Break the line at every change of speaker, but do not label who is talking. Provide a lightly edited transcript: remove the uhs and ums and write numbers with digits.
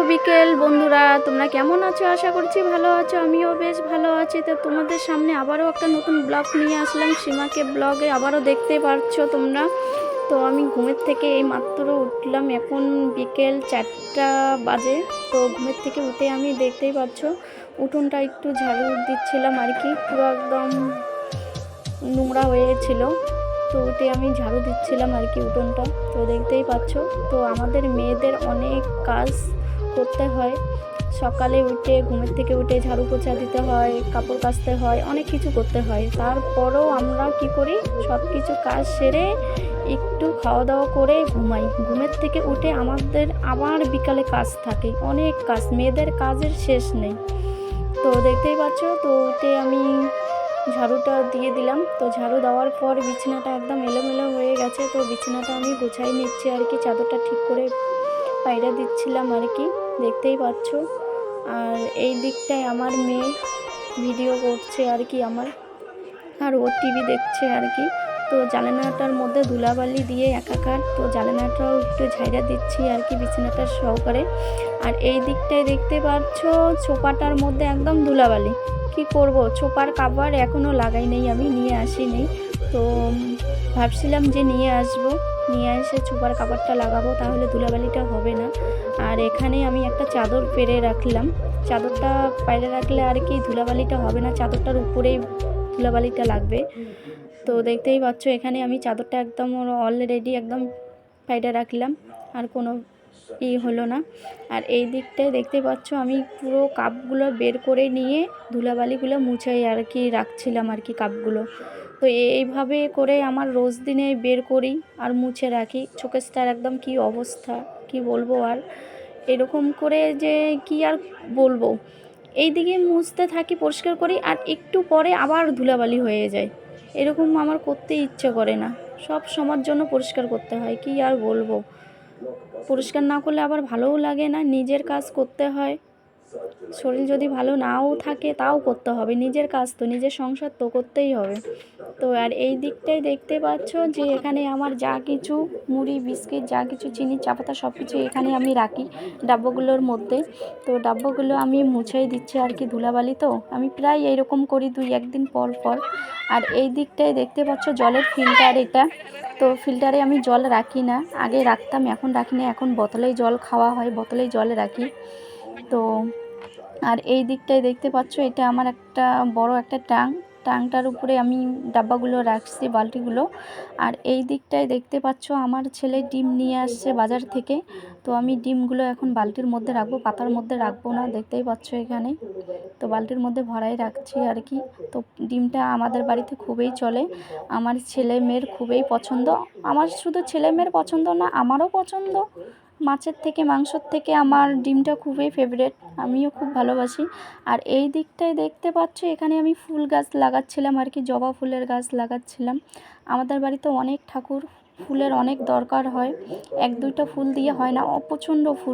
বিকেল বন্ধুরা, তোমরা কেমন আছো? আশা করছি ভালো আছো। আমিও বেশ ভালো আছি। তো তোমাদের সামনে আবারও একটা নতুন ব্লগ নিয়ে আসলাম। সীমাকে ব্লগে আবারও দেখতে পারছো তোমরা। তো আমি ঘুমের থেকে এই মাত্র উঠলাম, এখন বিকেল 4টা বাজে। তো ঘুমের থেকে উঠে আমি দেখতেই পাচ্ছ উঠোনটা একটু ঝাড়ু দিচ্ছিলাম আর কি, পুরো একদম নোংরা হয়েছিল। তো উঠে আমি ঝাড়ু দিচ্ছিলাম আর কি উঠোনটা। তো দেখতেই পাচ্ছ, তো আমাদের মেয়েদের অনেক কাজ করতে হয়। সকালে উঠে ঘুমের থেকে উঠে ঝাড়ু পোছা দিতে হয়, কাপড় কাচতে হয়, অনেক কিছু করতে হয়। তারপরও আমরা কি করি, সব কিছু কাজ সেরে একটু খাওয়া দাওয়া করে ঘুমাই। ঘুমের থেকে উঠে আমাদের আবার বিকালে কাজ থাকে, অনেক কাজ, মেয়েদের কাজের শেষ নেই। তো দেখতেই পাচ্ছ, তো উঠে আমি ঝাড়ুটা দিয়ে দিলাম। তো ঝাড়ু দেওয়ার পর বিছানাটা একদম এলোমেলো হয়ে গেছে। তো বিছানাটা আমি গুছাই নিচ্ছি আর কি, চাদরটা ঠিক করে পায়রা দিচ্ছিলাম আর কি, দেখতেই পাচ্ছ। আর এই দিকটায় আমার মেয়ে ভিডিও করছে আর কি আমার, আর ও টিভি দেখছে আর কি। তো জানালাটার মধ্যে ধুলাবালি দিয়ে একাকার, তো জানালাটাও একটু ঝাইরা দিচ্ছি আর কি বিছানাটার সহকারে। আর এই দিকটায় দেখতে পাচ্ছ ছোপাটার মধ্যে একদম ধুলাবালি। কি করব, ছোপার কাভার এখনও লাগাই নেই, আমি নিয়ে আসি নেই। তো ভাবছিলাম যে নিয়ে এসে ছোপার কাভারটা লাগাবো, তাহলে ধুলাবালিটা হবে না। আর এখানে আমি একটা চাদর পেরে রাখলাম, চাদরটা পেরে রাখলে আর কি ধুলাবালিটা হবে না, চাদরটার উপরেই ধুলাবালিটা লাগবে। তো দেখতেই পাচ্ছ এখানে আমি চাদরটা একদম অলরেডি একদম পায়রা রাখলাম, আর কোনো হলো না। আর এই দিকটায় দেখতে পাচ্ছ আমি পুরো কাপগুলো বের করে নিয়ে ধুলাবালিগুলো মুছাই আর কি রাখছিলাম আর কি কাপগুলো। তো এইভাবে করে আমার রোজ দিনে বের করি আর মুছে রাখি। শোকেসটার একদম কি অবস্থা, কি বলবো। আর এরকম করে যে কি আর বলবো, এই দিকে মুছতে থাকি, পরিষ্কার করি, আর একটু পরে আবার ধুলাবালি হয়ে যায়। এরকম আমার করতে ইচ্ছে করে না, সব সময়ের জন্য পরিষ্কার করতে হয়, কি আর বলবো। পরিষ্কার না করলে আবার ভালোও লাগে না, নিজের কাজ করতে হয়। শরীর যদি ভালো নাও থাকে তাও করতে হবে, নিজের কাজ তো, নিজের সংসার তো করতেই হবে। তো আর এই দিকটাই দেখতে পাচ্ছ যে এখানে আমার যা কিছু মুড়ি বিস্কিট, যা কিছু চিনি চা পাতা সব কিছু এখানে আমি রাখি ডাব্বাগুলোর মধ্যে। তো ডাব্বাগুলো আমি মুছেই দিচ্ছি আর কি, ধুলাবালি তো আমি প্রায় এইরকম করি 2-1 দিন পর পর। আর এই দিকটায় দেখতে পাচ্ছ জলের ফিল্টার এটা। তো ফিল্টারে আমি জল রাখি না, আগে রাখতাম, এখন রাখি না, এখন বোতলেই জল খাওয়া হয়, বোতলেই জল রাখি। তো আর এই দিকটায় দেখতে পাচ্ছ এটা আমার একটা বড় একটা টাংটার উপরে আমি ডাব্বাগুলো রাখছি, বালতিগুলো। আর এই দিকটায় দেখতে পাচ্ছ আমার ছেলে ডিম নিয়ে আসছে বাজার থেকে। তো আমি ডিমগুলো এখন বালতির মধ্যে রাখবো, পাতার মধ্যে রাখবো না, দেখতেই পাচ্ছ এখানে। তো বালতির মধ্যে ভরাই রাখছি আর কি। তো ডিমটা আমাদের বাড়িতে খুবই চলে, আমার ছেলে মেয়ের খুবই পছন্দ। আমার শুধু ছেলে মেয়ের পছন্দ না, আমারও পছন্দ। মাছের থেকে, মাংসর থেকে আমার ডিমটা খুবই ফেভারিট, আমিও খুব ভালোবাসি। আর এই দিকটায় দেখতে পাচ্ছ এখানে আমি ফুল গাছ লাগাচ্ছিলাম আর কি, জবা ফুলের গাছ লাগাচ্ছিলাম। আমাদের বাড়িতে অনেক ঠাকুর, ফুলের অনেক দরকার হয়, 1-2টা ফুল দিয়ে হয় না, প্রচণ্ড ফুল।